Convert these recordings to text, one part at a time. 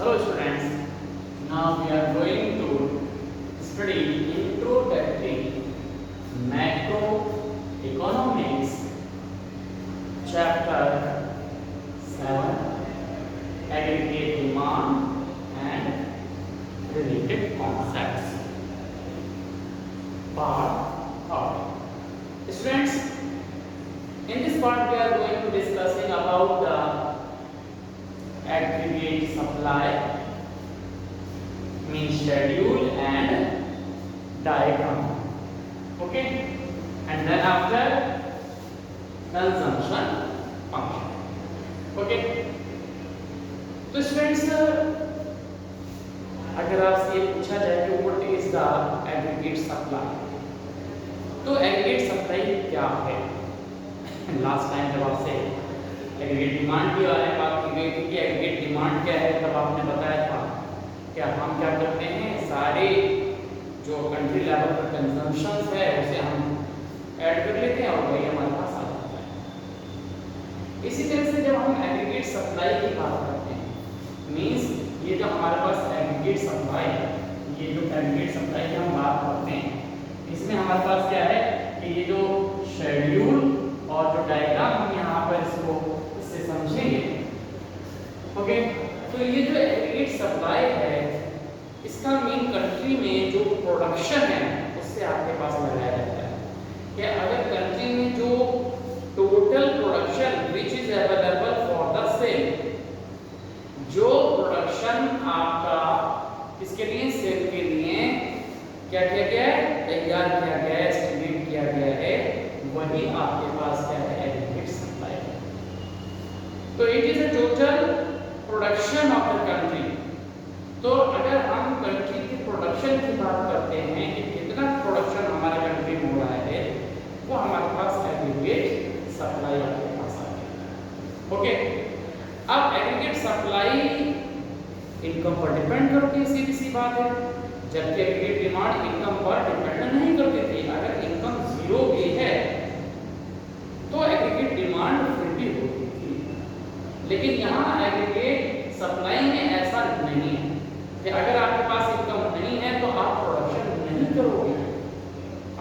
Hello students, now we are going to study introductory macroeconomics chapter 7 aggregate demand and related concepts part third. Students, in this part we are going to discussing about the aggregate supply, means schedule and diagram. Okay, and then after consumption function. Okay, तो students अगर आपसे ये पूछा जाए कि what is the aggregate supply, तो aggregate supply क्या है? लास्ट टाइम जब आपसे एग्रीगेट डिमांड की बात की गई थी कि एग्रीगेट डिमांड क्या है, तब आपने बताया था कि हम क्या करते हैं, सारे जो कंट्री लेवल पर कंजम्पशंस है उसे हम ऐड कर लेते हैं और वही हमारे पास आ जाता है। इसी तरह से जब हम एग्रीगेट सप्लाई की बात करते हैं, मींस ये जो हमारे पास एग्रीगेट सप्लाई है, ये जो एग्रीगेट सप्लाई की हम बात करते हैं, इसमें हमारे पास क्या है कि ये जो शेड्यूल और जो डायग्राम हम यहाँ पर इसको इससे समझेंगे। ओके, तो ये जो एग्रीगेट सप्लाई है, इसका मेन कंट्री में जो प्रोडक्शन है उससे आपके पास लगाया जाता है कि अगर कंट्री में जो total production which is available for the sale, जो प्रोडक्शन आपका इसके लिए सेल के लिए क्या किया गया है, तैयार किया गया है, एस्टिमेट किया गया है, वही आपके पास क्या है, एग्रीगेट सप्लाई है। तो it is a total production of the country. तो अगर हम कंट्री की प्रोडक्शन की बात करते हैं कि कितना प्रोडक्शन हमारे कंट्री में हो रहा है, वो हमारे पास एग्रीगेट सप्लाई आपके पास आ गया। ओके, अब एग्रीगेट सप्लाई इनकम पर डिपेंड करती है, सीधी सी बात है, जबकि एग्रीगेट डिमांड इनकम पर डिपेंड नहीं करती थी। अगर इनकम जीरो भी है तो एग्रीगेट डिमांड फिर भी होती थी, लेकिन यहाँ एग्रीगेट सप्लाई में ऐसा नहीं है कि अगर आपके पास इनकम नहीं है तो आप प्रोडक्शन नहीं करोगे,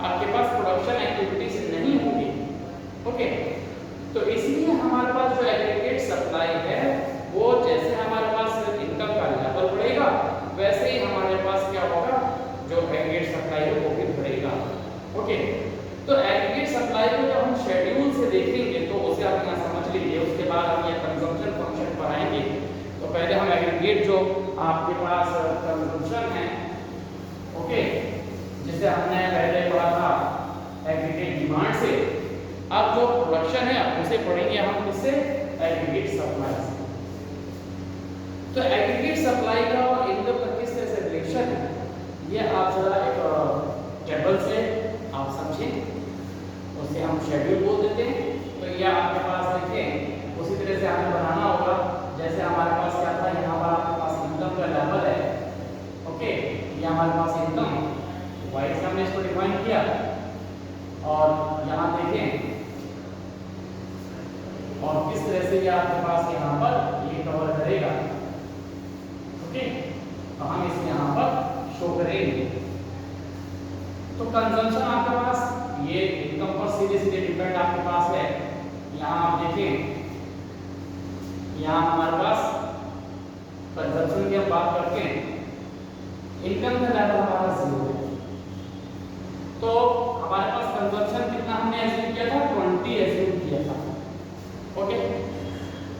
आपके पास प्रोडक्शन एक्टिविटीज नहीं होगी। ओके, तो इसलिए हमारे पास जो एग्रीगेट सप्लाई है, वो जैसे हमारे पास इनकम का लेवल बढ़ेगा वैसे ही हमारे पास क्या होगा, जो एग्रीगेट सप्लाई है वो भी बढ़ेगा। ओके, तो एग्रीगेट सप्लाई को जब हम शेड्यूल से देखेंगे तो उसे आप यहाँ समझ लीजिए, उसके बाद हम ये कंजम्पशन फंक्शन पर आएंगे। तो पहले हम एग्रीगेट जो आपके पास कंजम्पशन है, ओके, जिसे हमने पहले पढ़ा था एग्रीगेट डिमांड से, अब जो प्रोडक्शन है उसे पढ़ेंगे हम किससे, एग्रीगेट सप्लाई से। तो एग्रीगेट सप्लाई का और इनकम का किस तरह से रिलेशन है, ये आप जरा एक टेबल से आप समझें, उसे हम शेड्यूल बोल देते हैं। तो ये आपके पास देखें, उसी तरह से हमें बनाना होगा जैसे हमारे पास क्या था, यहाँ पर आपके पास इनकम का लेवल है। ओके, ये हमारे पास इनकम वाई से हमने इसको डिफाइन किया, और यहाँ देखें और किस तरह से ये आपके पास यहाँ पर ये कवर करेगा। ओके, तो हम इसे यहाँ पर शो करेंगे। तो कंजम्पशन आपके पास ये इनकम पर सीधे सीधे डिपेंड आपके पास है। यहाँ आप देखें, यहाँ हमारे पास कंजम्पशन की हम बात करते हैं, इनकम का लेवल हमारा जीरो है, तो हमारे पास कंजम्पशन कितना हमने एज्यूम किया था, 20 एज्यूम किया था। ओके,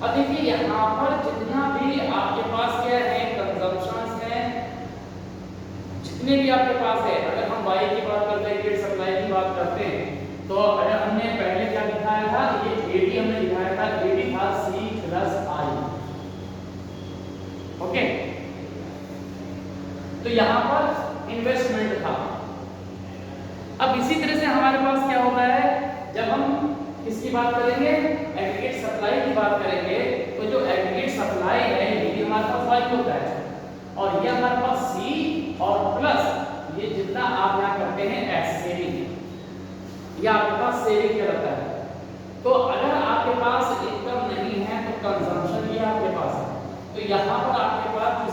अब देखिए यहाँ पर जितना भी आपके पास क्या है, कंजम्पशंस हैं, जितने भी आपके पास है, अगर हम वाई की बात करते हैं, एग्रीगेट सप्लाई की बात करते हैं, तो अगर हमने पहले क्या दिखाया था, ये एडी हमने दिखाया था, एडी था सी प्लस आई। ओके, तो यहाँ पर इन्वेस्टमेंट था। अब इसी तरह से हमारे पास क्या होता है, जब हम किसकी बात करेंगे, एग्रीगेट सप्लाई की बात करेंगे, तो जो एग्रीगेट सप्लाई है ये हमारे पास वाई होता है, और ये हमारे पास सी और प्लस ये जितना आप यहाँ करते हैं एस सेविंग, ये आपके पास सेविंग कहलाता है। तो अगर आपके पास इनकम नहीं है तो कंजम्पशन भी आपके पास है, तो यहाँ पर आपके पास जो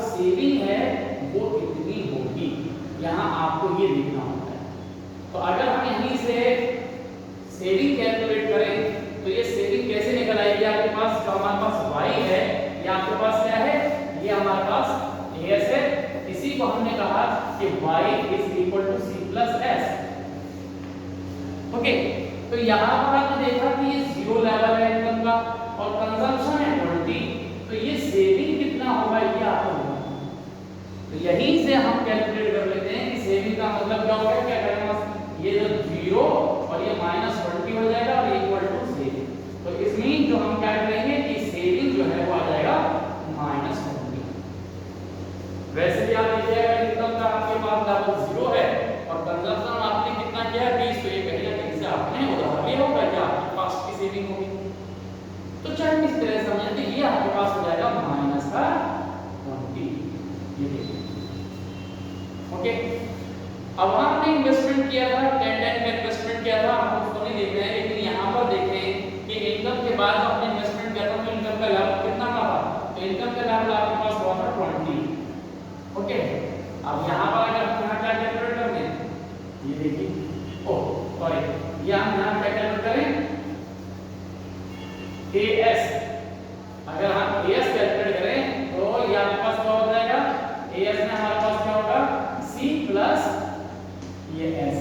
यहाँ पर आपने देखा कि ये 0 लेवल है इनकम का और कंजम्पशन है 20, तो ये सेविंग कितना होगा ये आपको बताना है। तो यहीं से हम कैलकुलेट कर लेते हैं कि सेविंग का मतलब क्या होगा, क्या करेंगे, ये जो 0 और ये -20 हो जाएगा और इक्वल टू सेविंग। तो इस मीन जो हम क्या करेंगे कि सेविंग जो है वो आ जाएगा -20। वैसे भी आप देखिएगा इनकम का आपके पास लेवल 0 है और कंजम्पशन आपने कितना किया है 20, तो ये कहीं ना कहीं से आपने उधार लिया होगा या आपके पास की सेविंग होगी। तो चाहे किस तरह से समझें तो ये आपके पास हो जाएगा -20। ये देखिए ओके। अब आपने इन्वेस्टमेंट किया था 10 का इन्वेस्टमेंट किया था, हम उसको नहीं देख रहे हैं, लेकिन यहाँ पर देखें कि इनकम के बाद आपने इन्वेस्टमेंट किया था तो इनकम का लाभ कितना था, तो इनकम का लाभ आपके पास हुआ था 20। ओके, अब यहाँ पर अगर हम यहाँ क्या कैलकुलेट करते हैं, ये देखिए ओ सॉरी, ये हम यहाँ क्या कैलकुलेट करें AS, अगर हम AS कैलकुलेट करें तो ये आपके पास क्या हो जाएगा, AS में हमारे पास क्या होगा C प्लस ये S,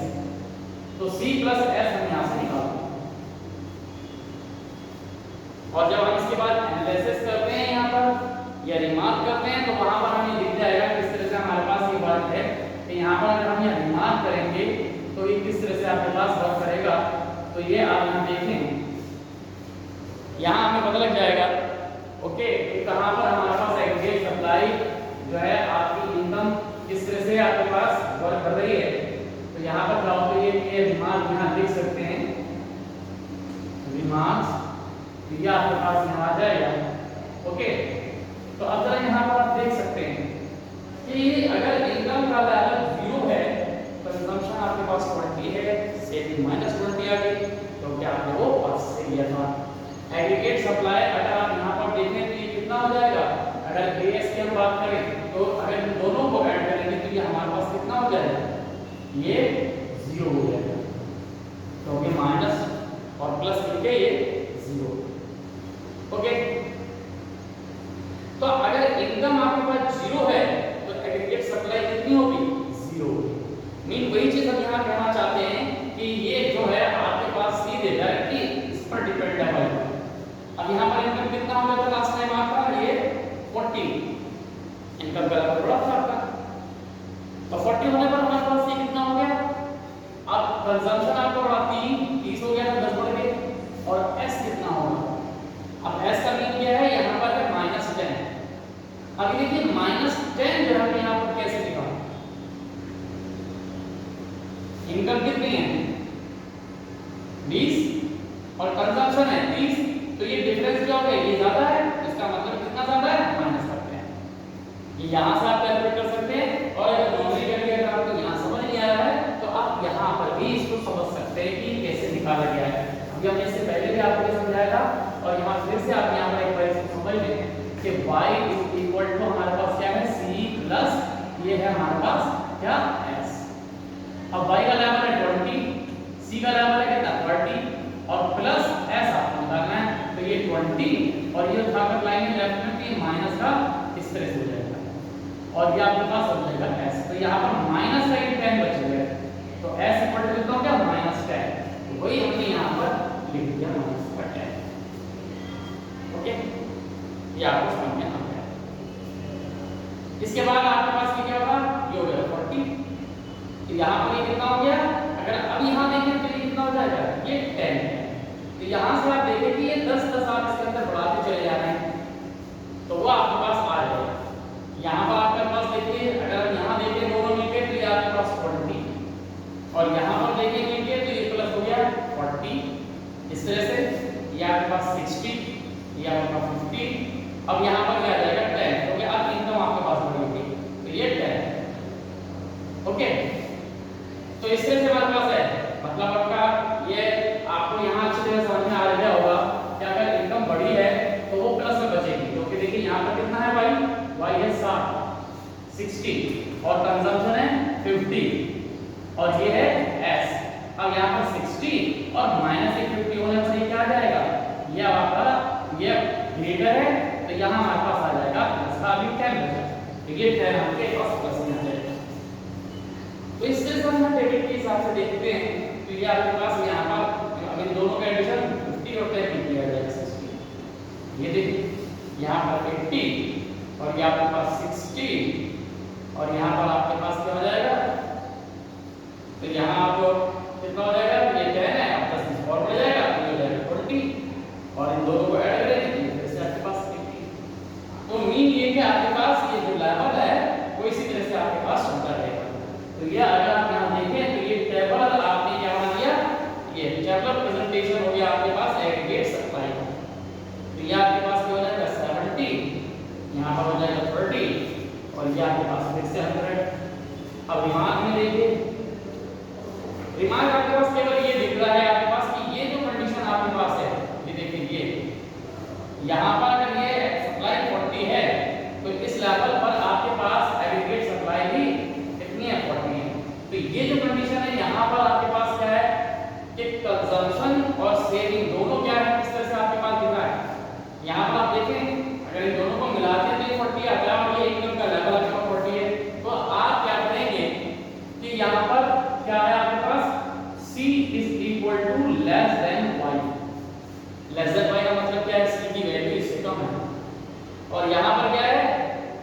तो C प्लस S हम यहाँ से निकालते हैं और जब हम इसके बाद एनालिसिस करते हैं यहाँ पर या रिमार्क करते हैं तो वहां पर हमें दिख जाएगा किस तरह से हमारे पास ये बात है कि यहाँ पर अगर हम यहाँ रिमार्क करेंगे तो ये किस तरह से आपके पास वर्क करेगा। तो ये आप यहाँ देखें, यहाँ हमें पता लग जाएगा ओके कि कहाँ पर हमारे पास एग्रीगेट सप्लाई जो है आपकी इनकम किस तरह से आपके पास वर्क कर रही है। तो यहाँ पर जाओ तो ये रिमार्क यहाँ लिख सकते हैं, रिमार्क्स ये आपके पास यहाँ आ जाएगा ओके। तो अब जरा यहाँ पर आप देख सकते हैं कि अगर इनकम का लेवल 0 है, कंजम्पशन आपके पास 20 है, सेविंग -20 आ गई, तो क्या आपने वो पास से लिया था। एग्रीगेट सप्लाई अगर आप यहाँ पर देखें तो ये कितना हो जाएगा, अगर AS की हम बात करें तो अगर इन दोनों को ऐड करेंगे तो ये हमारे पास कितना हो जाएगा, ये 0 हो जाएगा, क्योंकि माइनस और प्लस मिलके ये 0 ओके। तो अगर इनकम आपके पास 0 है तो एग्रीगेट सप्लाई कितनी होगी, 0 होगी। मीन वही चीज हम यहाँ कहना चाहते हैं कि ये जो है आपके पास सीधे डायरेक्टली इस पर डिपेंड है भाई। अब यहाँ पर इनकम कितना हो गया था लास्ट टाइम आपका, ये 40, इनकम का लेवल बड़ा था आपका, तो 40 होने पर हमारे पास ये कितना हो गया, अब कंजम्पशन आपका बढ़ा 30 हो गया, 10 बढ़ गए और S कितना होगा, अब S का मीन क्या है, यहाँ पर है -10। अब देखिए -10 जो है यहाँ पर कैसे लिखा, इनकम कितनी है 20 और कंजम्पशन है 30, तो ये डिफरेंस क्या हो गया, ये ज्यादा है, इसका मतलब कितना ज्यादा है, माइनस करते हैं। ये यहाँ से आप कैलकुलेट कर सकते हैं और अगर नॉर्मली करके अगर आपको यहाँ समझ नहीं आ रहा है तो आप यहाँ पर भी इसको समझ सकते हैं कि कैसे निकाला गया है। अभी हमने इससे पहले भी आपको समझाया था और यहाँ फिर से आप यहाँ पर एक बार इसको समझ लें कि y इक्वल टू हमारे पास क्या है, C प्लस ये है हमारे पास क्या, S। अब y का लेवल है 20, C का लेवल है कितना 30 और प्लस S आपको निकालना है, तो ये 20 और ये उठाकर लाएंगे लेफ्ट में कि माइनस का इस तरह से हो जाएगा और ये आपके पास हो जाएगा S। तो यहाँ पर माइनस का 10 बच गया, तो S इक्वल टू कितना हो गया, -10, तो वही हमने यहाँ पर लिख दिया -10 ओके। ये आपको समझ में आ गया। इसके बाद आपके पास ये क्या होगा, ये हो गया 40, तो यहाँ पर ये कितना हो गया, अगर अब यहाँ देखें तो ये कितना हो जाएगा, ये 10 है, तो यहाँ से आप देखें कि ये 10 आप इसके अंदर बढ़ाते चले जा रहे हैं, तो वो आपके पास आ जाएगा। यहाँ पर आपके पास देखिए अगर हम यहाँ देखें दोनों मिलके तो ये आपके पास 40 और यहाँ पर देखें मिलके तो ये प्लस हो गया 40, इस तरह से ये आपके पास 60, ये आपका 50, अब यहाँ पर क्या आ जाएगा 10, क्योंकि अब इनकम आपके पास बढ़ेगी, तो ये 10 ओके। तो इस तरह से हमारे पास है, मतलब आपका ये आपको यहाँ अच्छी तरह समझ में आ गया होगा कि अगर इनकम बढ़ी है तो वो प्लस में बचेगी, क्योंकि देखिए यहाँ पर कितना है y है 60 और कंजम्पशन है 50 और ये है S। अब यहाँ पर 60 और -50 होने पर ये क्या आ जाएगा, ये आपका ये ग्रेटर है, तो यहाँ हमारे पास आ जाएगा प्लस का, अभी 10 बचा, तो ये 10 आपके पास प्लस में आ जाएगा। तो इस तरह से हम डेबिट के हिसाब से देखते हैं, तो ये आपके पास यहाँ पर अभी आपके पास एग्रीगेट सप्लाई। तो ये आपके पास क्या हो जाएगा 70, यहाँ पर हो जाएगा 30 और ये आपके पास फिर से 100। अब रिमार्क में देखिए, रिमार्क आपके पास केवल ये दिख रहा है आपके पास कि ये जो कंडीशन आपके पास है, ये देखिए ये यहाँ पर अगर ये सप्लाई 40 है तो इस लेवल पर आपके पास एग्रीगेट सप्लाई भी कितनी है 40 है। तो ये जो कंडीशन है यहाँ पर आपके पास क्या है कि कंजम्पशन और सेविंग दोनों क्या है, किस तरह से आपके पास दिख रहा है। यहाँ पर आप देखें अगर इन दोनों को मिलाते हैं तो ये 40 आता है और ये इनकम का लेवल आपके पास 40 है। तो आप क्या करेंगे कि यहाँ पर क्या है आपके पास C is equal to less than Y। Less than Y का मतलब क्या है, C की वैल्यू इससे कम है। और यहाँ पर क्या है,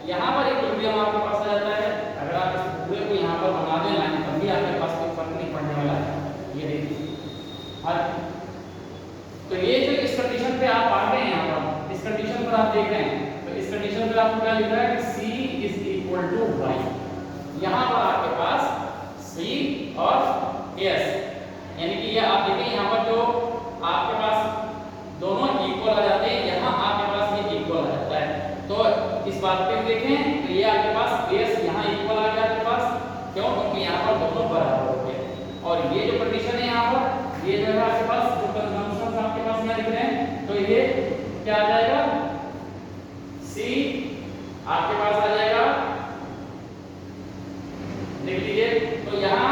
यहाँ पर इक्विलिब्रियम आपके पास आ जाता है। अगर आप इस पूरे को यहाँ पर बना दें लाइन तब भी आपके पास कोई फर्क नहीं पड़ने वाला है। ये देखिए हाँ, तो ये जो इस कंडीशन पे आप आ गए हैं, यहाँ पर इस कंडीशन पर आप देख रहे हैं, तो इस कंडीशन पर आपको क्या लिख रहा है कि C is equal to Y। यहाँ पर आपके पास C और S, यानी कि ये आप देखें यहाँ पर जो आपके पास दोनों इक्वल आ जाते हैं, यहाँ आपके पास ये इक्वल आ जाता है। तो इस बात पे देखें तो ये आपके पास S यहाँ इक्वल आ गया आपके पास, क्यों, क्योंकि यहाँ पर दोनों बराबर हो गए। और ये जो कंडीशन है यहाँ पर ये जो है आपके पास जो कंजम्पशन आपके पास यहाँ लिख रहे हैं, तो ये क्या आ जाएगा C आपके पास आ जाएगा, देख लीजिए। तो यहाँ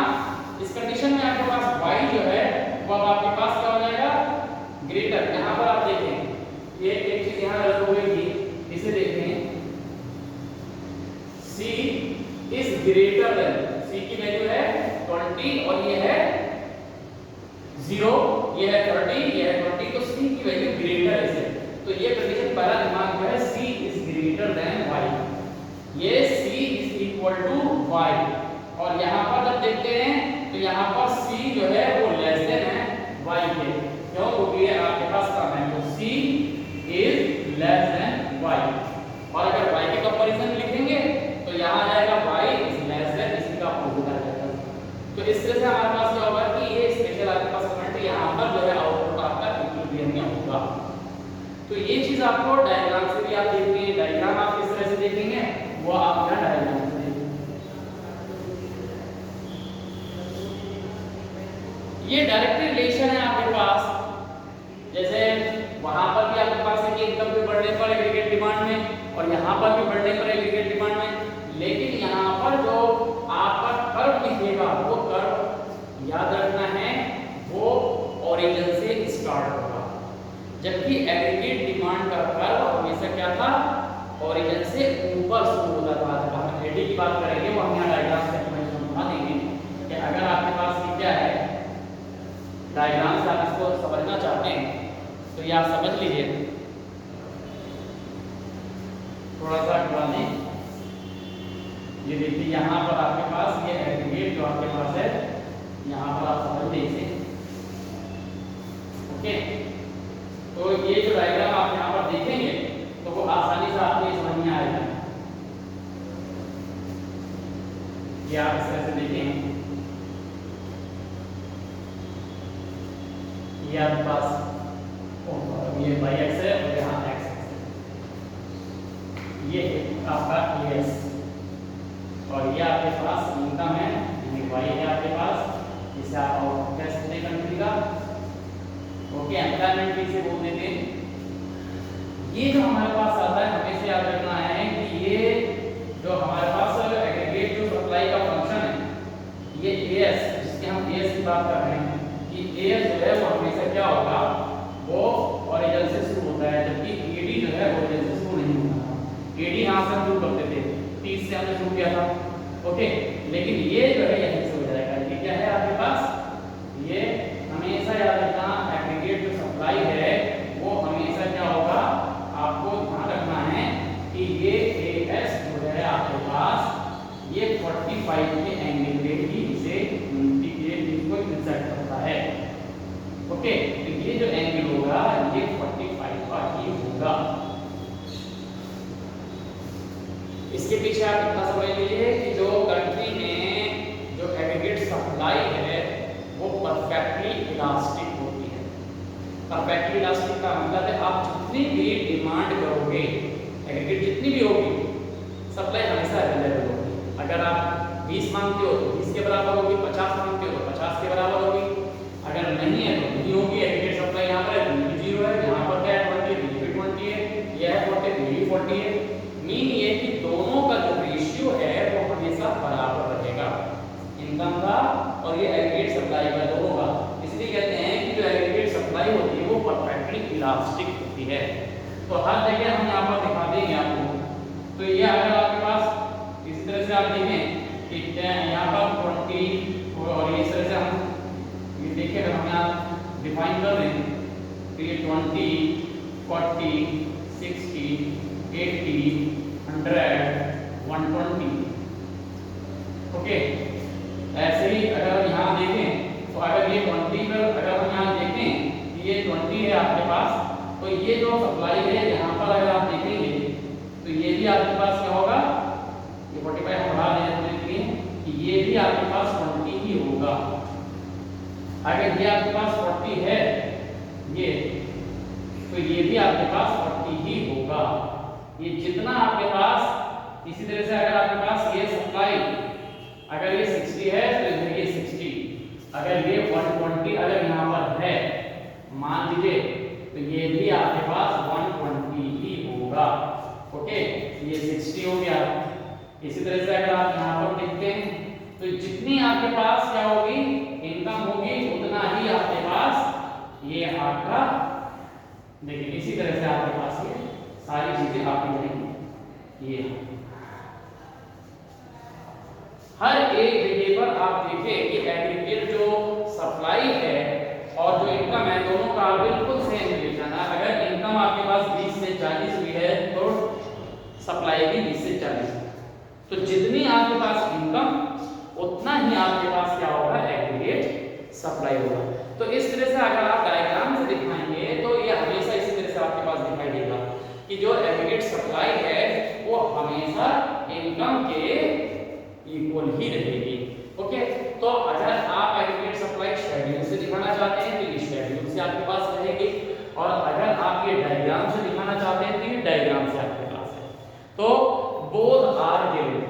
इस कंडीशन में आपके पास Y जो है वो अब आपके पास क्या हो जाएगा ग्रेटर। यहाँ पर आप देखें ये एक चीज यहाँ गलत हो गई थी, इसे देखें C is greater then, C की वैल्यू है 20 और ये है 0, ये है 30, ये है 20, तो C की वैल्यू ग्रेटर है। तो ये कंडीशन पहला दिमाग जो है C is greater than Y, ये C is equal to Y। और यहाँ पर जब देखते हैं तो यहाँ पर C जो है वो लेस देन है Y के, क्यों, क्योंकि ये आपके पास कम है। तो C is less than Y। और अगर Y के कंपैरिजन लिखेंगे तो यहाँ आ जाएगा Y इज लेस देन, इसी का अपोजिट आ जाएगा। तो इस तरह से हमारे पास क्या होगा कि ये स्पेशल आपके पास कमेंट यहाँ पर जो है आउटपुट आपका इक्विलिब्रियम में होगा। तो ये चीज आपको डायग्राम से भी आप देखेंगे, डायग्राम आप किस तरह से देखेंगे वो आप यहाँ डायग्राम से देखेंगे। ये डायरेक्ट रिलेशन है आपके पास, जैसे वहां पर भी आपके पास है कि इनकम भी बढ़ने पर एग्रीगेट डिमांड में और यहाँ पर भी बढ़ने पर एग्रीगेट डिमांड में, लेकिन यहाँ पर जो आपका कर्व दिखेगा वो कर्व याद रखना है वो ओरिजिन से स्टार्ट होगा, जबकि एग्रीगेट डिमांड का कर्व हमेशा क्या था ओरिजिन से ऊपर शुरू होता था। जब हम एडी की बात करेंगे वो हम यहाँ डायग्राम से समझा देंगे कि अगर आपके पास ये क्या है डायग्राम से आप इसको समझना चाहते हैं तो ये आप समझ लीजिए, थोड़ा सा घुमा दें। ये देखिए यहाँ पर आपके पास ये एग्रीगेट जो आपके पास है, यहाँ पर आप समझ लीजिए ओके। तो ये जो डायग्राम आप यहाँ पर देखेंगे तो वो आसानी से आपको ये समझ में आएगा। ये आप इस तरह से देखें, ये आपके पास ये y एक्स है और यहाँ x है, ये आपका ES और ये आपके पास इनकम है यानी y है आपके पास, जिसे आप आउटपुट कह सकते हैं कंट्री का ओके, एम्प्लॉयमेंट भी से बोल देते हैं। ये जो हमारे पास आता है हमें से याद रखना है कि ये जो हमारे पास एग्रीगेट जो सप्लाई का फंक्शन है ये AS, जिसके हम AS की बात कर रहे हैं कि AS जो है वो हमेशा क्या होगा वो ओरिजिन से शुरू होता है, जबकि AD जो है ओरिजिन से शुरू नहीं होता। AD यहाँ से शुरू करते थे, 30 से हमने शुरू किया था ओके, लेकिन ये जो है यहीं से हो जाएगा। ये क्या है आपके पास, ये हमेशा याद रखना एग्रीगेट जो सप्लाई है वो हमेशा क्या होगा आपको ध्यान रखना है कि ये AS जो है आपके पास ये 45 के एंगल पे ही इसे इसको इंसर्ट करता है ओके। तो ये जो एंगल होगा ये 45 का ही होगा। इसके पीछे आप इतना समझ लीजिए कि जो कंट्री में जो एग्रीगेट सप्लाई है वो परफेक्टली इलास्टिक होती है। परफेक्टली इलास्टिक का मतलब है आप जितनी भी डिमांड करोगे, एग्रीगेट जितनी भी होगी, सप्लाई हमेशा अवेलेबल होगी। अगर आप 20 मांगते हो तो 20 के बराबर होगी, 50 मांगते हो तो 50 के बराबर होगी। अगर नहीं है तो नहीं होगी। एग्रीगेट सप्लाई यहाँ पर है, 0 है, यहाँ पर क्या है 20, ये भी 20 है, ये है 40, ये भी 40 है। मीन ये कि दोनों का जो रेशियो है वो हमेशा बराबर रहेगा, इनकम का और ये एग्रीगेट सप्लाई का, दोनों का। इसलिए कहते हैं कि जो एग्रीगेट सप्लाई होती है वो परफेक्टली इलास्टिक होती है। तो हर जगह हम यहाँ पर दिखा देंगे आपको। तो ये अगर आपके पास इसी तरह से आप देखें कि यहाँ पर 20 और इस तरह से हम ये देखिए, अगर हम यहाँ डिफाइन कर दें तो ये 20, 40, 60, 80, 100, 120। ओके, ऐसे ही अगर यहाँ देखें तो अगर ये 20 पर अगर हम यहाँ देखें कि ये 20 है आपके पास, तो ये जो सप्लाई है यहाँ पर अगर आप देखेंगे तो ये भी आपके पास क्या होगा, ये 45 हम बढ़ा देने के लिए कि ये भी आपके पास 20 ही होगा। अगर ये आपके पास 40 है ये, तो ये भी आपके पास 40 ही होगा। ये जितना आपके पास, इसी तरह से अगर आपके पास ये सप्लाई अगर ये 60 है तो इधर ये 60, अगर ये 120 अगर यहाँ पर है मान लीजिए, तो ये भी आपके पास 120 ही होगा। ओके, ये 60 हो गया। इसी तरह से अगर आप यहाँ पर देखते हैं तो जितनी आपके पास क्या होगी, इनकम होगी, उतना ही आपके पास ये आपका, देखिए इसी तरह से आपके पास ये सारी चीजें आपकी रहेंगी। ये हर एक जगह पर आप देखिए कि एग्रीगेट जो सप्लाई है और जो इनकम है, दोनों का बिल्कुल सेम रिलेशन है। अगर इनकम आपके पास 20 से 40 भी है तो सप्लाई भी 20 से 40। तो जितनी आपके पास इनकम उतना ही आपके पास क्या होगा, एग्रीगेट सप्लाई होगा। तो इस तरह से अगर आप डायग्राम से दिखाएंगे तो ये हमेशा इसी तरह से आपके पास दिखाई देगा कि जो एग्रीगेट सप्लाई है वो हमेशा इनकम के इक्वल ही रहेगी। ओके, तो अगर आप एग्रीगेट सप्लाई शेड्यूल से दिखाना चाहते हैं तो ये शेड्यूल से आपके पास रहेगी, और अगर आप ये डायग्राम से दिखाना चाहते हैं तो ये डायग्राम से आपके पास है। तो both are given,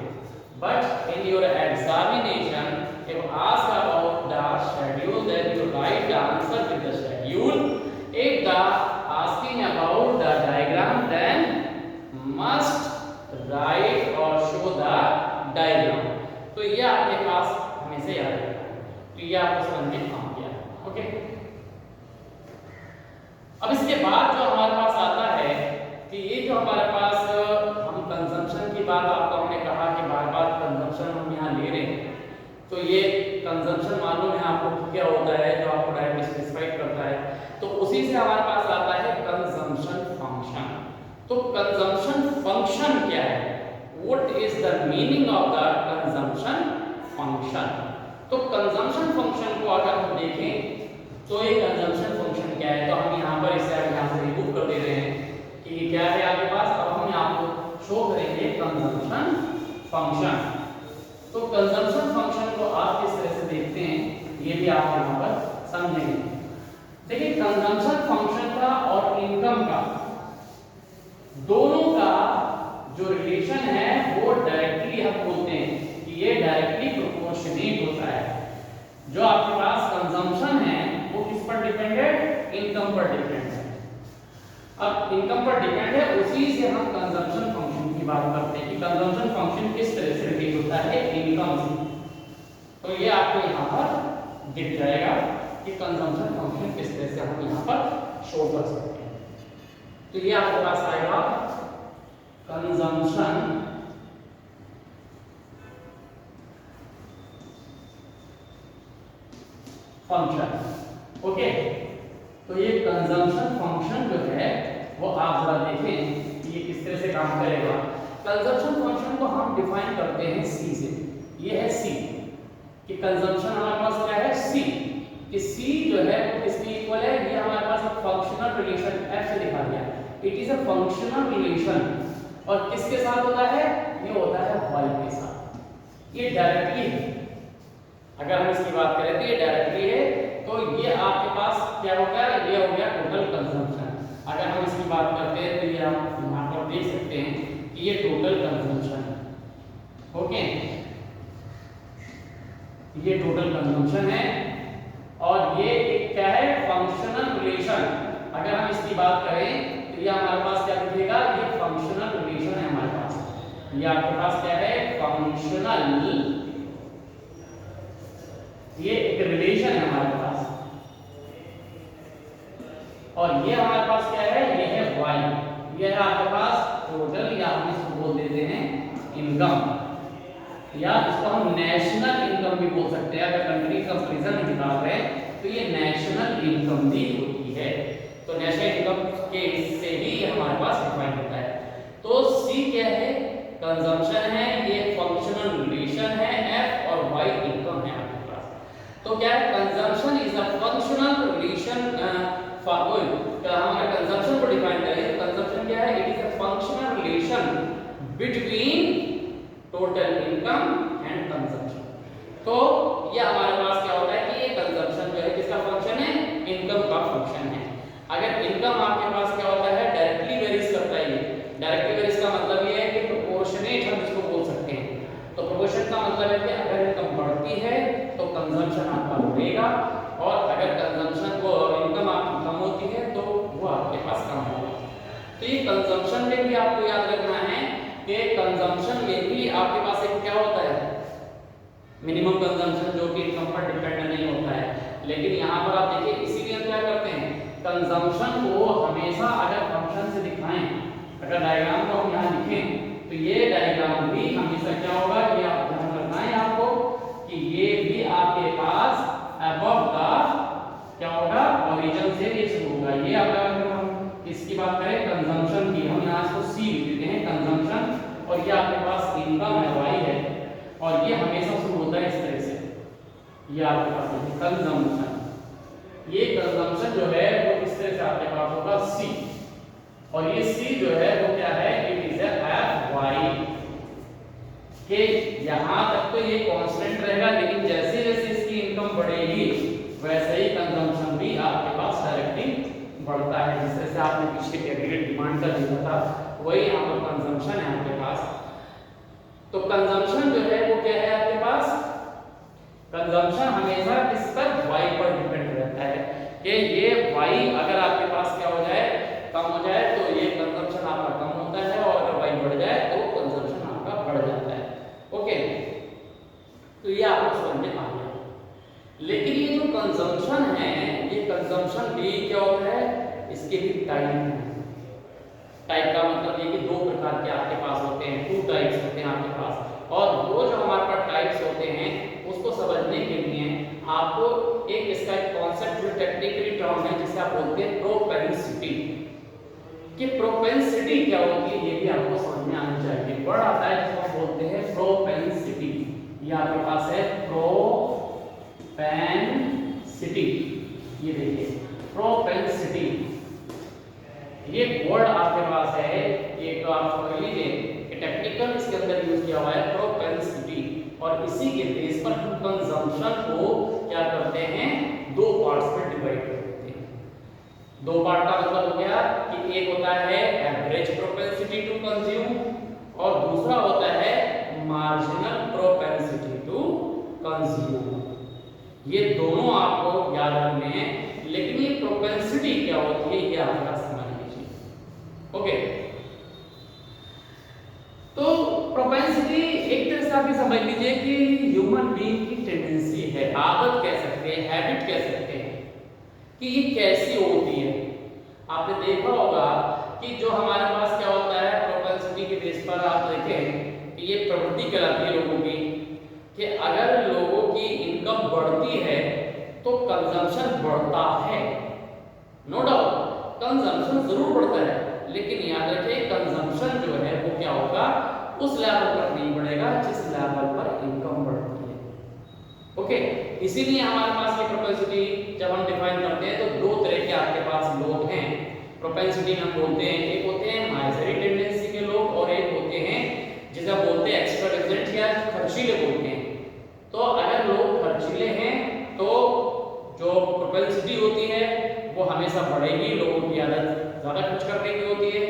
but in your examination if asked about the schedule then you write the answer with the schedule. If the asking about the diagram then must write or show the diagram. तो ये आपके पास हमेशा याद रखना, तो ये आपको समझ में आ गया। ओके, अब इसके बाद जो हमारे पास आता है कि ये जो हमारे पास हम कंजम्पशन की बात, आपको हमने कहा कि बार-बार कंजम्पशन हम यहाँ ले रहे हैं, तो ये कंजम्पशन मालूम है आपको क्या होता है, जो आपको डायरेक्टली स्पेसिफाइड करता है। तो उसी से हमारे पास आता है कंजम्पशन फंक्शन। तो कंजम्पशन फंक्शन क्या है, What is the meaning of the consumption function? तो कंजम्पशन फंक्शन को अगर हम देखें तो ये कंजम्पशन फंक्शन क्या है, तो हम यहाँ पर इसे यहाँ से रिमूव कर दे रहे हैं कि क्या है आपके पास। अब हम आपको शो करेंगे कंजम्पशन फंक्शन। तो कंजम्पशन फंक्शन को आप किस तरह से देखते हैं ये भी आप यहाँ पर समझेंगे। देखिए, कंजम्पशन फंक्शन का और इनकम का दोनों का जो रिलेशन है वो डायरेक्टली हम बोलते हैं कि ये डायरेक्टली प्रोपोर्शनेट होता है। जो आपके पास कंजम्पशन है वो किस पर डिपेंड है, इनकम पर डिपेंड है। अब इनकम पर डिपेंड है, उसी से हम कंजम्पशन फंक्शन की बात करते हैं कि कंजम्पशन फंक्शन किस तरह से रिलेट होता है इनकम से। तो ये आपको यहाँ पर दिख जाएगा कि कंजम्पशन फंक्शन किस तरह से हम यहाँ पर शो कर सकते हैं। तो ये आपके पास आएगा कंजम्पशन फंक्शन। ओके, तो ये कंजम्पशन फंक्शन जो है वो आप जरा देखें कि ये किस तरह से काम करेगा। कंजम्पशन फंक्शन को हम डिफाइन करते हैं सी से। ये है सी कि कंजम्पशन हमारे पास क्या है, सी, कि सी जो है वो किसके इक्वल है, ये हमारे पास एक फंक्शनल रिलेशन एफ से दिखा दिया। It is a functional relation, और किसके साथ होता है, ये होता है वाई के साथ। ये डायरेक्टली है, अगर हम इसकी बात करें तो ये डायरेक्टली है तो ये आपके पास क्या हो गया, ये हो गया टोटल कंजम्पशन। अगर हम इसकी बात करते हैं तो ये आप यहाँ पर देख सकते हैं कि ये टोटल कंजम्पशन है। ओके, ये टोटल कंजम्पशन है और ये एक क्या है, फंक्शनल रिलेशन। अगर हम इसकी बात करें तो ये हमारे पास क्या दिखेगा, ये फंक्शनल रिलेशन है हमारे पास। ये आपके पास क्या है, फंक्शनल, ये एक रिलेशन है हमारे पास। और ये हमारे पास क्या है, ये है y, ये है आपके पास टोटल, या हम इसको बोल देते हैं इनकम, या इसको हम नेशनल इनकम भी बोल सकते हैं। अगर कंट्री कंपैरिजन में निकाल रहे हैं तो ये नेशनल इनकम भी होती है। तो नेशनल इनकम के इससे ही हमारे पास डिफाइन होता है। तो सी क्या है, कंजम्पशन है, ये फंक्शनल रिलेशन है, एफ और वाई इनकम है आपके पास। तो क्या है, consumption is a functional relation for, हमारे कंजम्पशन को डिफाइन करें तो कंजम्पशन क्या है, it is a functional relation between total income and consumption. तो ये हमारे पास क्या होता है कि ये कंजम्पशन जो है किसका फंक्शन है, इनकम का फंक्शन है। अगर इनकम आपके पास क्या होता है, डायरेक्टली वेरीज करता है। ये डायरेक्टली वेरीज का मतलब ये है कि प्रोपोर्शनेट हम इसको बोल सकते हैं। तो प्रोपोर्शन का मतलब है कि अगर इनकम बढ़ती है तो कंजम्पशन आपका बढ़ेगा, और अगर कंजम्पशन को इनकम आपकी कम होती है तो वो आपके पास कम होगा। तो ये कंजम्पशन में भी आपको याद रखना है कि कंजम्पशन में भी आपके पास एक क्या होता है, मिनिमम कंजम्पशन, जो कि इनकम पर डिपेंड नहीं होता है। लेकिन यहाँ पर आप देखिए, इसीलिए क्या करते हैं, कंजम्पशन को हमेशा अगर फंक्शन से दिखाएं, अगर डायग्राम को हम यहाँ लिखें तो ये डायग्राम भी हमेशा क्या होगा, ये आप ध्यान रखना है आपको कि ये भी आपके पास अबव द क्या होगा, ओरिजिन से ये शुरू होगा। ये अगर हम इसकी बात करें कंजम्पशन की, हम यहाँ इसको सी लिख देते हैं कंजम्पशन, और ये आपके पास इनकम है वाई है, और ये हमेशा शुरू होता है इस तरह से। ये आपके पास कंजम्पशन, ये कंजम्पशन जो है वो इस तरह से आपके पास होगा सी, और ये सी जो है वो क्या है, इट इज एफ वाई के। यहाँ तक तो ये कांस्टेंट रहेगा, लेकिन जैसे जैसे इसकी इनकम बढ़ेगी वैसे ही कंजम्पशन भी आपके पास डायरेक्टली बढ़ता है। जिस तरह से आपने पिछले एग्रीगेट डिमांड का देखा था, वही यहाँ पर कंजम्पशन है आपके पास। तो कंजम्पशन जो है वो क्या है आपके पास, कंजम्पशन हमेशा किस पर, y पर डिपेंड रहता है कि ये y अगर आपके पास क्या हो जाए, कम हो जाए तो ये कंजम्पशन आपका कम होता है, और अगर y बढ़ जाए तो कंजम्पशन आपका बढ़ जाता है। ओके, तो ये आपको समझ में आ गया। लेकिन ये जो कंजम्पशन है, ये कंजम्पशन भी क्या होता है, इसके भी टाइप हैं। टाइप का मतलब ये कि दो प्रकार के आपके पास होते हैं, टू टाइप्स होते हैं आपके पास। और वो जो हमारे पास टाइप्स होते हैं उसको समझने के लिए आपको एक इसका एक कॉन्सेप्ट जो टेक्निकली टर्म है जिसे आप बोलते हैं प्रोपेंसिटी, कि प्रोपेंसिटी क्या होती है ये भी आपको समझ में आना चाहिए। वर्ड आता है जिसको हम बोलते हैं प्रोपेंसिटी। ये आपके पास है प्रोपेंसिटी, ये देखिए प्रोपेंसिटी, ये वर्ड आपके पास है, ये तो आप समझ लीजिए कि टेक्निकल इसके अंदर यूज किया हुआ है प्रोपेंसिटी, और इसी के बेस पर हम कंजम्पशन को क्या करते हैं, दो पार्ट्स में डिवाइड कर देते हैं। दो पार्ट का मतलब हो गया कि एक होता है एवरेज प्रोपेंसिटी टू कंज्यूम, और दूसरा होता है मार्जिनल प्रोपेंसिटी टू कंज्यूम। ये दोनों आपको याद रखने हैं, लेकिन ये प्रोपेंसिटी क्या होती है ये आपका समझ लीजिए। ओके, तो प्रोपेंसिटी एक तरह से आप ये समझ लीजिए कि ह्यूमन बीइंग की टेंडेंसी है, आदत कह सकते हैं, हैबिट कह सकते हैं, कि ये कैसी होती है। आपने देखा होगा कि जो हमारे पास क्या होता है प्रोपेंसिटी के बेस पर आप देखें कि ये प्रवृत्ति कहलाती है लोगों की, कि अगर लोगों की इनकम बढ़ती है तो कंजम्पशन बढ़ता है। नो डाउट कंजम्पशन जरूर बढ़ता है, लेकिन याद रखिए कंजम्पशन जो है वो क्या होगा, उस लेवल पर नहीं बढ़ेगा जिस लेवल पर इनकम बढ़ती है। ओके, इसीलिए हमारे पास ये प्रोपेंसिटी जब हम डिफाइन करते हैं तो दो तरह के आपके पास लोग हैं। प्रोपेंसिटी हम बोलते हैं, एक होते हैं माइजरी टेंडेंसी के लोग, और एक होते हैं जिसे बोलते हैं एक्सट्रावेगेंट या खर्चीले बोलते हैं। तो अगर लोग खर्चीले हैं तो जो प्रोपेंसिटी होती है वो हमेशा बढ़ेगी, लोगों की आदत ज़्यादा खर्च करने की होती है।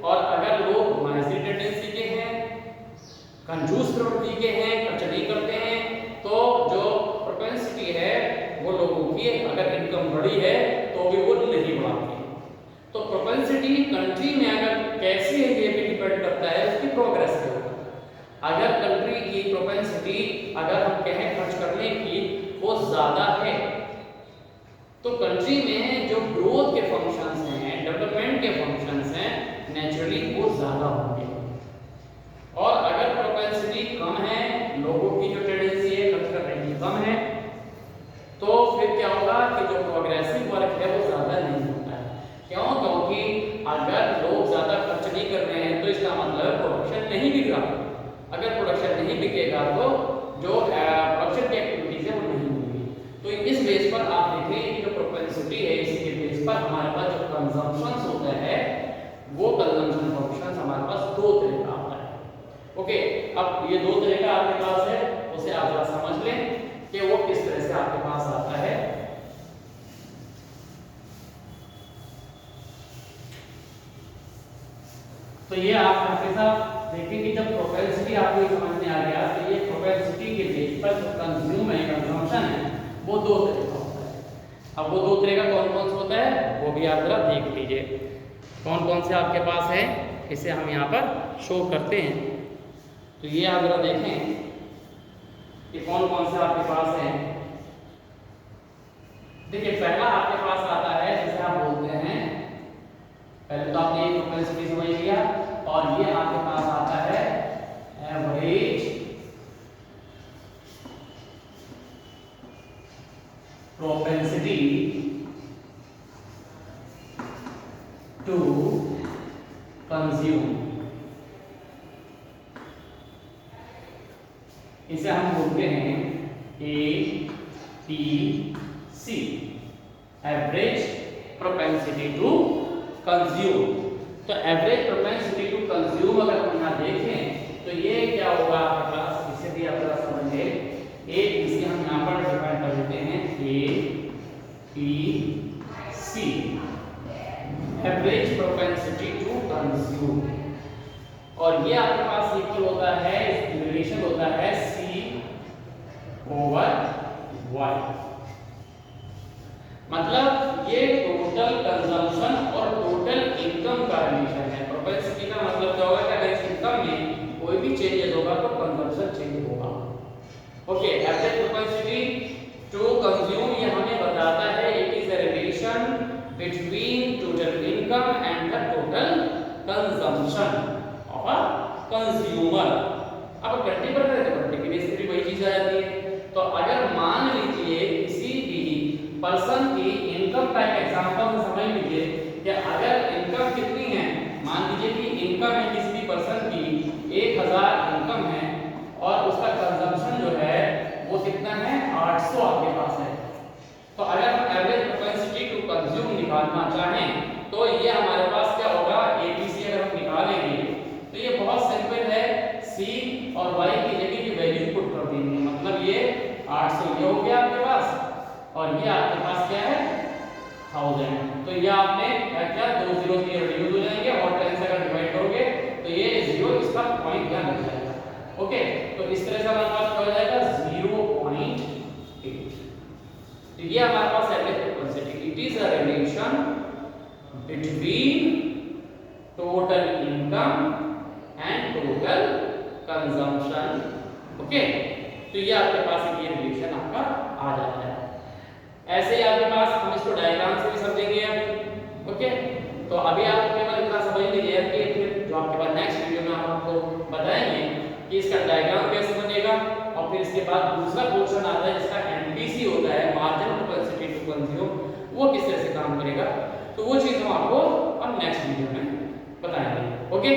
और अगर लोग माइजरी टेंडेंसी के हैं, कंजूस प्रवृत्ति के हैं, खर्च नहीं करते हैं, तो जो प्रोपेंसिटी है वो लोगों की अगर इनकम बढ़ी है तो भी वो नहीं बढ़ाती। तो प्रोपेंसिटी कंट्री में अगर कैसी है ये भी डिपेंड करता है उसकी प्रोग्रेस के ऊपर। अगर कंट्री की प्रोपेंसिटी अगर हम कहें खर्च करने की वो ज़्यादा है तो कंट्री में जो ग्रोथ के फंक्शंस हैं, डेवलपमेंट के फंक्शंस हैं, नेचुरली वो ज़्यादा होंगे। और अगर प्रोपेंसिटी कम है, लोगों की जो टेंडेंसी है खर्च करने की कम है, तो फिर क्या होगा कि जो प्रोग्रेसिव वर्क है वो ज़्यादा नहीं होता है। क्यों? क्योंकि अगर लोग ज़्यादा खर्च नहीं कर रहे हैं तो इसका मतलब प्रोडक्शन नहीं बिक रहा। अगर प्रोडक्शन नहीं बिकेगा तो जो प्रोडक्शन की एक्टिविटीज है वो नहीं होगी। तो इस बेस पर आप देखें कि जो प्रोपेंसिटी है इसके बेस पर हमारे पास जो कंजम्पशन होता है वो कंजम्पशन फंक्शन हमारे पास दो तरह का आता है। ओके, अब ये दो तरह का आपके पास है, उसे आप जरा समझ लें कि वो किस तरह से आपके पास आता है। तो ये आप हमेशा देखिए कि जब प्रोपेंसिटी आपको समझ में आ गया तो ये प्रोपेंसिटी के बेस पर जो कंज्यूम है, कंजम्पशन है, वो दो तरह का होता है। अब वो दो तरह का कौन कौन सा होता है वो भी आप जरा देख लीजिए। कौन कौन से आपके पास है इसे हम यहाँ पर शो करते हैं। तो ये आप जरा देखें कि कौन कौन से आपके पास है। देखिए पहला आपके पास आता है जिसे आप बोलते हैं, पहले तो आपने ये प्रोपेंसिटी समझ लिया, और ये आपके पास आता है एवरेज प्रोपेंसिटी टू कंज्यूम। इसे हम बोलते हैं APC, average propensity to consume. तो एवरेज प्रोपेंसिटी टू कंज्यूम अगर हम यहाँ देखें तो ये क्या होगा आपके पास, इसे भी आप जरा समझिए। इसे हम यहाँ पर डिफाइन कर देते हैं APC, average propensity to consume. और ये आपके पास इक्वल होता है, रिलेशन होता है C/Y। मतलब ये टोटल कंजम्पशन और टोटल इनकम का रिलेशन है। प्रोपेंसिटी का मतलब क्या होगा कि अगर इस इनकम में कोई भी चेंजेस होगा तो कंजम्पशन चेंज होगा। Okay, average propensity to consume ये हमें बताता है it is a relation between total income and the total consumption of a consumer. अब घंटे पर है तो घंटे की बेस पे भी वही चीज आ जाती है। तो अगर मान लीजिए किसी भी पर्सन की इनकम का एग्जांपल से समझ लीजिए कि अगर इनकम कितनी है, मान लीजिए कि इनकम है किसी भी पर्सन की 1000 इनकम है और उसका कंजम्पशन जो है वो कितना है 800 आपके पास है। तो अगर हम एवरेज प्रोपेंसिटी टू कंज्यूम निकालना चाहें तो ये हमारे पास क्या होगा, APC अगर हम निकालेंगे तो ये बहुत सिंपल है, C और Y की जगह की वैल्यू पुट कर देंगे। मतलब ये 800 ये हो गया आपके पास और ये आपके पास क्या है 1000। तो ये आपने क्या 2 0 रिड्यूस हो जाएंगे और 10 से अगर डिवाइड करोगे तो ये 0 इसका पॉइंट ध्यान रख जाएगा। ओके, तो इस तरह से हमारे पास क्या हो जाएगा 0.8। तो ये हमारे पास average propensity, it is a relation between total income and total consumption. Okay, तो ये आपके पास ये रिलेशन आपका आ जाता है। ऐसे ही आपके पास हम इसको डायग्राम से भी समझेंगे अब। ओके, तो अभी आप केवल इतना समझ लीजिए कि फिर जो आपके पास नेक्स्ट वीडियो में हम आपको बताएंगे कि इसका डायग्राम कैसे बनेगा, और फिर इसके बाद दूसरा पोर्शन आता है जिसका MPC होता है, मार्जिनल प्रोपेंसिटी टू कंज्यूम, वो किस तरह से काम करेगा। तो वो चीज़ हम आपको अब नेक्स्ट वीडियो में बताएंगे। ओके।